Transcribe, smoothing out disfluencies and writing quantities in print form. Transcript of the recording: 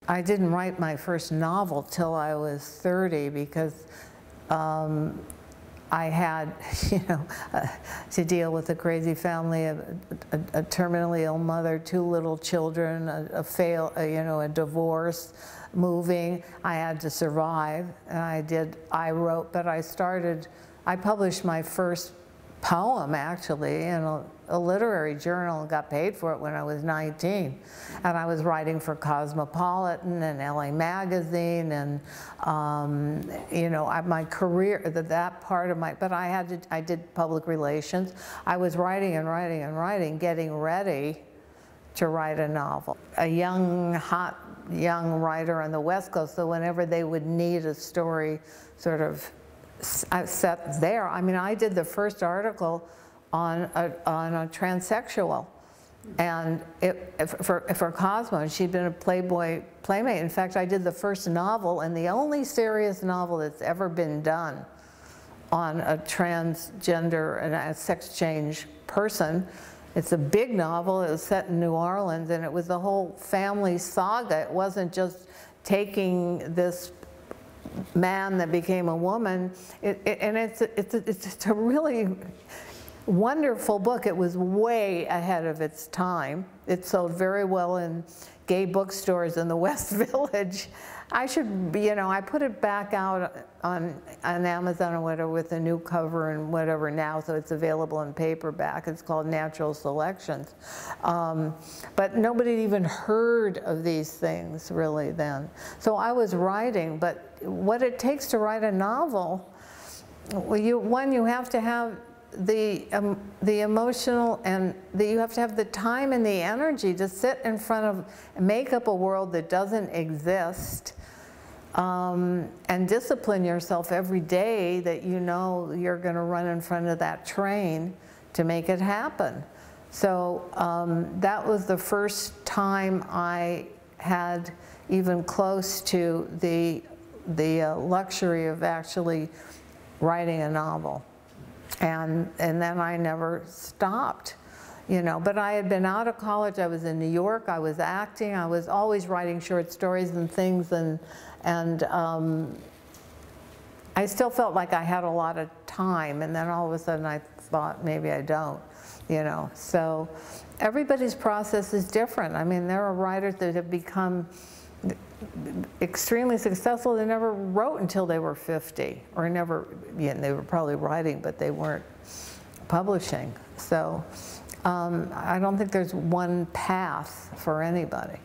I didn't write my first novel till I was 30 because I had, to deal with a crazy family, a terminally ill mother, 2 little children, a divorce, moving. I had to survive, and I published my first poem actually in a literary journal and got paid for it when I was 19. And I was writing for Cosmopolitan and LA Magazine, and my career, that part of my, but I did public relations. I was writing and writing and writing, getting ready to write a novel. A young, hot, young writer on the West Coast, so whenever they would need a story sort of set there, I mean, I did the first article on a transsexual, and for Cosmo, and she'd been a Playboy playmate. In fact, I did the first novel, and the only serious novel that's ever been done on a transgender and a sex change person. It's a big novel. It was set in New Orleans, and it was the whole family saga. It wasn't just taking this man that became a woman. It's a really wonderful book. It was way ahead of its time. It sold very well in gay bookstores in the West Village. I should, I put it back out on Amazon or whatever with a new cover and whatever now, so it's available in paperback. It's called Natural Selections. But nobody even heard of these things really then. So I was writing, but what it takes to write a novel, well, you have to have the emotional, and you have to have the time and the energy to sit in front of, make up a world that doesn't exist, and discipline yourself every day that you're going to run in front of that train to make it happen. So that was the first time I had even close to the luxury of actually writing a novel. And then I never stopped, but I had been out of college. I was in New York. I was acting. I was always writing short stories and things, and I still felt like I had a lot of time, and then all of a sudden I thought maybe I don't, So everybody's process is different. I mean, there are writers that have become extremely successful. They never wrote until they were 50, or never, they were probably writing, but they weren't publishing. So I don't think there's one path for anybody.